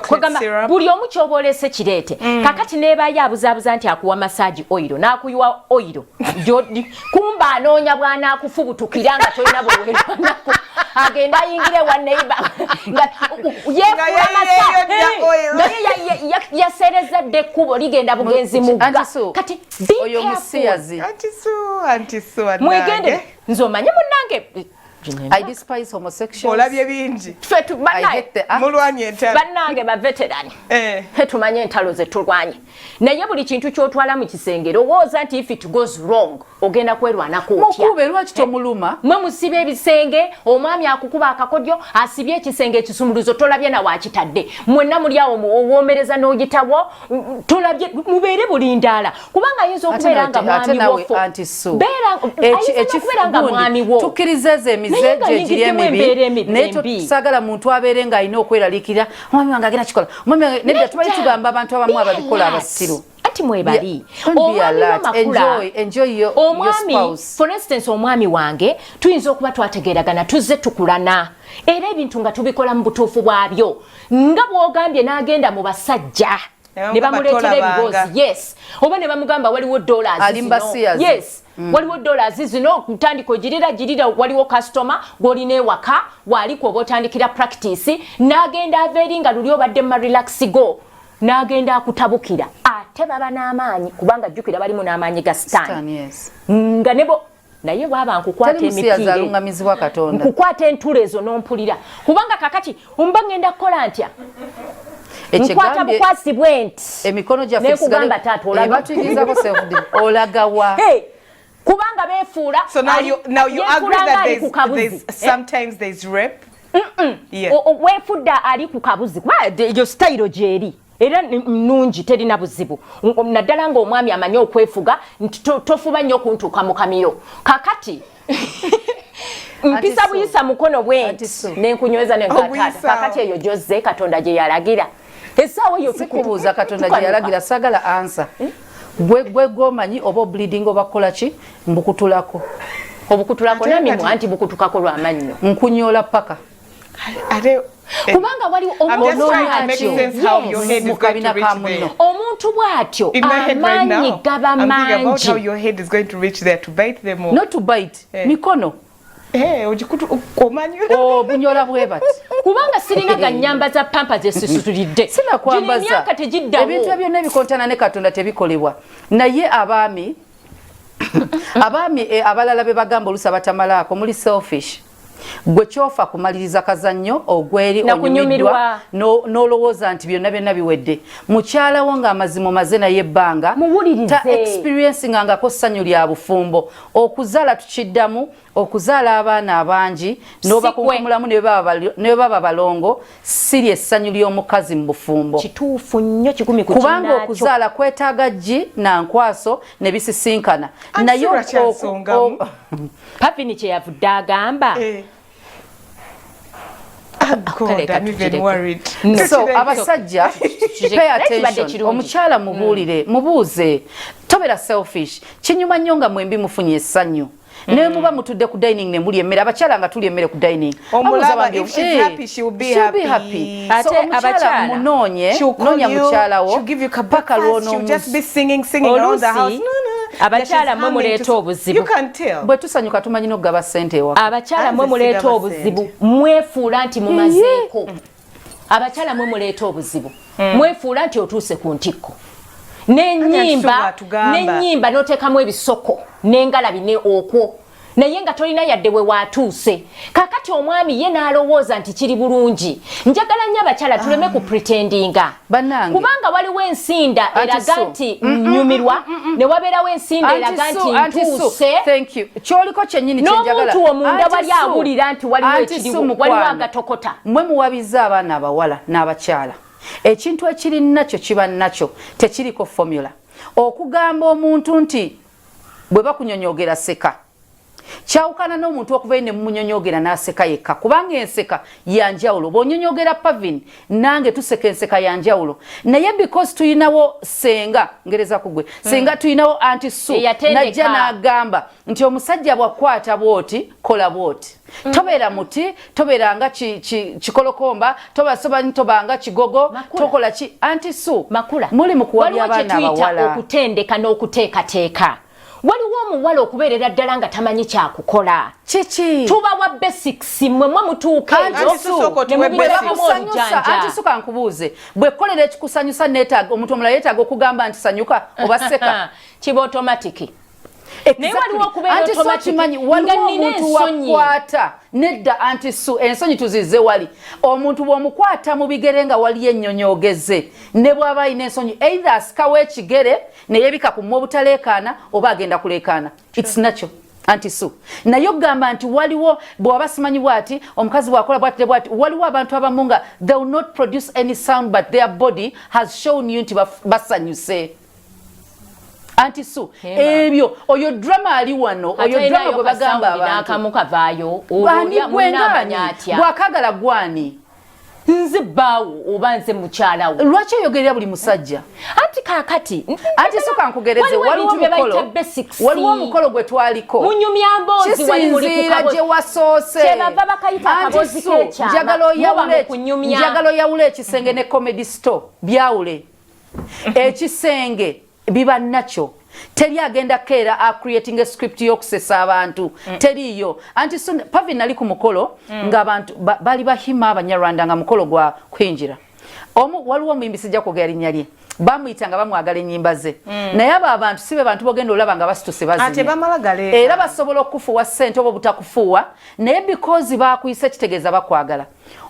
kwegamba buli omu kyoba olese kireete kakati nebaya abuzaabuza nti akuwa massage oil n'akuyiwa oil kumba anoonya bw'anaakufubutukira nga tolina bulwerwanako agenda ayingire wa neighbor yeefula naye yasereza dde ekkubo ligenda bugenzi mugga kati oyo musiyazi mwegende nze omanye munnange I despise homosexuals. Olabye bingi. Mulwanye entalo. Bannange ba veteran. Tumanye entalo ze tulwanye. Naye buli kintu kyotwala mu kisengero wooza nti if it goes wrong ogenda kwerwana kutya. Mukube lwaki tomuluma? Mwe musibe ebisenge omwami akukuba akakodyo asibye ekisenge ekisumuluzo tolabye na wakitadde. Mwenna muli awo muwomereza n'ogitawo tolabye mubeere bulindala. Kubanga yinza okubeera nga mwami wofo. Beera nga mwami wo. Tukirizeze Jiri emibi neto sagala muntu abeere nga alina okweraliikirira omwami wange agenda kikola omwami wange nedda tubayi tugamba abantu abamu ababikola abasiru ati mwebali enjoy your spouse. For instance omwami wange tuyinza okuba twategeeragana tuzze tukulana era ebintu nga tubikola mu butuufu bwabyo nga bw'ogambye n'agenda mu basajja ne bamuleetera ebiboozi yes oba ne bamugamba waliwo $. Yes waliwo $. Zino kutandiko girira waliwo customer gw'olina ewaka waliko oba otandikira practice n'agenda averinga luli obadde mu relax go n'agenda akutabukira ate baba n'amaanyi kubanga jjukira balimu n'amaanyi ga sitaani nga nebo naye bwaba nkukwata emipiire nkukwata entula ezo n'ompulira kubanga kakati omba ngenda kukola ntya nkwata bukwasibwe nti emikono gyaffe batuyigizako olagawa kubanga befuula so now you agree that there's sometimes there's rape weefudda ali ku kabuzi yo style gyeri era nnungi terina buzibu naddala ng'omwami amanyi okwefuga nti tofuba nnyo okuntuuka mu kamiro kakati mpisa buyisa mukono bwenti nenkunyweza nenkatata kakati eyo Jose Katonda gye yalagira esawo yo sikubuuza Katonda gye yalagira sagala answer gwe gomanyi oba bleeding oba kola ki mbukutulako obukutulako namimu anti bukutukako lwamannyo nkunyola paka kubanga wali mukabina ka munno omuntu bw'atyo amaanyi gaba mangi not to bite mikono bunyola bwe bati kubanga sirina ganyamba za pampa zesisutulidde sina kwambaza ebintu byonna ebikontana ne Katonda tebikolebwa naye abaami abalala be bagamba olusa batamalaako muli selfish gwe kyofa kumaliriza kazannyo ogweri onyumiddwa n'olowooza nti byonna biwedde mukyala wo ng'amazimo maze naye ebbanga ta experiencing ngako ssanyu lya bufumbo okuzaala tukiddamu okuzaala abaana abangi n'obakunkumulamu ne baba balongo siri essanyu ly'omukazi mu bufumbo kituufu nnyo kikumi ku kubanga okuzaala kwetaaga ggi na nkwaso ne bisisinkana naye Pavini kye yavudde agamba God, I'm even worried. So abasajja pay attention omukyala mubuuze tobera selfish kinyuma nnyo nga mwembi mufunye essanyu ne muba mutudde ku dining ne muli emmere abakyala nga tuli emmere ku dining omulaba if she's happy she will be happy so abakyala munoonye noonya mukyala wo paka she'll just be singing around the house abakyala mwe muleeta obuzibu bwe tusanyuka tumanyi n'okugaba ssente ewaka abakyala mwe muleeta obuzibu mwefuula nti mumazeeko abakyala mwe muleeta obuzibu mwefuula nti otuuse ku ntikko n'ennyimba n'oteekamu ebisoko n'engalabi ne okwo naye nga tolina yadde we watuuse kakati omwami ye n'alowooza nti kiri bulungi njagala nnyo abakyala tuleme ku pretendinga kubanga waliwo ensinda eraga nti nyumirwa ne wabeerawo ensinda eraga nti ntuuse kyoliko kyennyini n'omuntu omunda wali awulira nti waliwo ekiriwo waliwo agatokota mmwe muwabiza abaana abawala n'abakyala ekintu ekiri nakyo kiba nakyo tekiriko formula okugamba omuntu nti bwe bakunyonyogera seka kyawukana n'omuntu okuva ne mumunyonyogera n'aseka yekka kubanga enseka yanjawulo bw'onyonyogera Pavin nange tuseka enseka yanjawulo naye because tuyinawo senga ngereza kugwe senga tuyinawo anti Su najja n'agamba nti omusajja bwakwata bwoti kola bwoti tobeera muti tobeera nga kikolokomba tobanga kigogo tokola ki anti Su muli mu kuwabya abaana abawala okutendeka n'okuteekateeka waliwo omuwala okubeerera ddala nga tamanyi kyakukola kiki tubawa basics mmwe mutuuka anti suka nkubuuze bwekkolera ekikusanyusa neetaaga omuntu omulala yeetaaga okugamba nti sanyuka oba seka kiba automatic naye waliwo okubeera automatic waliwo omuntu wakwata nedda anti Su ensonyi tuzize wali omuntu bw'omukwata mu bigere nga waliyo ennyonyogeze ne bw'aba alina ensonyi either asikawo ekigere ne yebika ku obutaleekaana oba agenda kuleekaana it's natural anti Su naye okugamba nti waliwo bw'aba simanyi bw'ati omukazi bw'akola bw'ati bw'ati waliwo abantu abamu nga they will not produce any sound but their body has shown you nti basanyuse anti Su ebyo oyo drama ali wano oyo drama gwe bagamba abantu kavaayo bw'akagala gwani nze baawo oba nze mukyala wo lwaki oyogerera buli musajja anti kakati anti Su kankugereze waliwo omukolo gwe twaliko munyumya mboozi wali muli kisinziira gye wasoose kyebava bakayita akabozi k'ekyama njagala oyawule ekisenge ne comedy store byawule ekisenge biba nakyo teri agenda keera a creating a script y'okusesa abantu teriyo anti Su Pavin ali ku mukolo ng'abantu bali bahima abanyarwanda nga mukolo gwa kwinjira waliwo omuyimbi sijja kwogera linnya lye bamuyita nga bamwagala ennyimba ze naye abo abantu si be bantu bogenda olaba nga basituse bazinya era basobola okufuuwa ssente oba obutakufuuwa naye because baakuyise kitegeeza bakwagala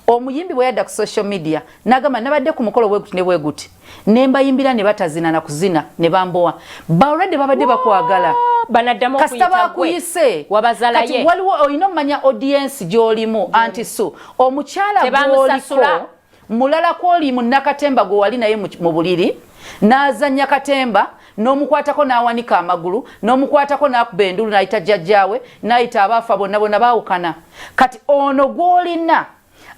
omuyimbi bwe yadda ku social media n'agamba nabadde ku mukolo bweguti ne bweguti nembayimbira ne batazina na kuzina ne bambowa already babadde bakwagala kasita bakuyise kati waliwo olina omanya audience gy'olimu anti Su omukyala gwoliko mulala kwoli mu Nakatemba gwe wali naye mu buliri n'azanya katemba n'omukwatako n'awanika amagulu n'omukwatako n'akuba endulu n'ayita jjajjaawe n'ayita abaafa bonna bonna baawukana kati ono gw'olina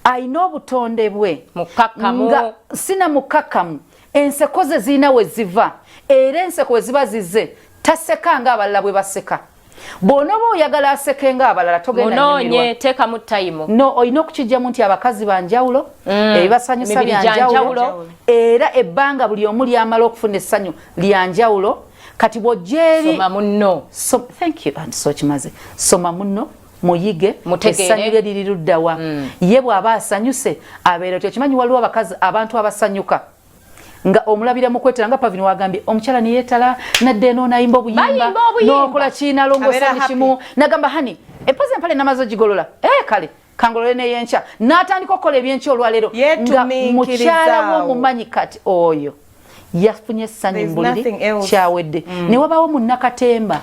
ayina obutonde bwe nga sina mukakkamu enseko ze zirina we ziva era enseko we ziba zize taseka ng'abalala bwe baseka bw'onooba oyagala aseke ng'abalala togenda nyumirwa teekamu tayimu no olina okukijjamu nti abakazi banjawulo ebibasanyusa byanjawulo era ebbanga buli omu lyamala okufuna essanyu lyanjawulo kati bw'ojjeeri soma munno thank you and so kimaze soma munno muyige essanyu lye liri luddawa ye bw'aba asanyuse abeera tekimanyi waliwo abakazi abantu abasanyuka nga omulabira mukwetera nga Pavin wagambye omukyala ne yeetala nadde eno nayimba obuyimba n'okola kiina longosanyi kimu nagamba hani empozi empale namazo gigolola kale kangolole neyenkya n'atandika okukola ebyenkya olwaleero nga mukyala w'omumanyi kati oyo yafunye essanyu mu buliri kyawedde ne wabaawo munnakatemba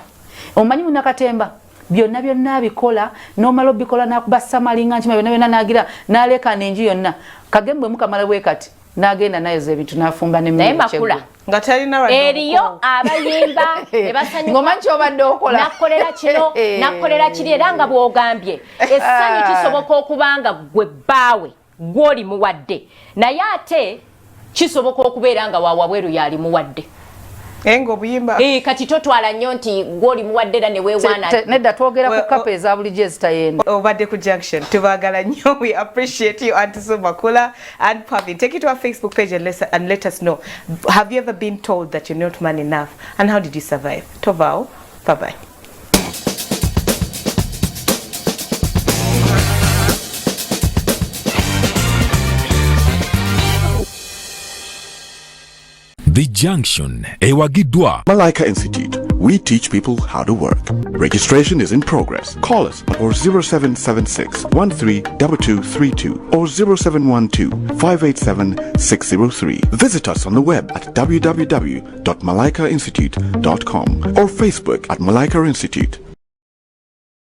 omumanyi munnakatemba byonna byonna abikola n'omala obikola n'akuba samalinga nkima byonna byonna n'agira n'aleekaana enju yonna kagembwe mukamala bwe kati n'agenda nayoza ebintu n'afumba makula nga talina eriyo abayimba ebasanyuka ngoma nti obadde okola nakolera kino nakolera kiri era nga bw'ogambye essanyu kisoboka okubanga gwe bbaawe gw'oli muwadde naye ate kisoboka okubeera nga waawabweru yali muwadde engo obuyimba kati totwala nnyo nti gw'oli muwadde era ne weewaana nedda twogera ku kapa eza bulijjo ezitayenda obadde ku Junction tubaagala nnyo we appreciate you Aunty Makula and Pavin. Take it to our Facebook page and let us know, have you ever been told that you're not man enough and how did you survive? Tovao, bye bye. The Junction, Ewagidwa. Malaika Institute. We teach people how to work. Registration is in progress. Call us or 0776 132232 or 0712 587 603. Visit us on the web at www.malaikainstitute.com or Facebook at Malaika Institute.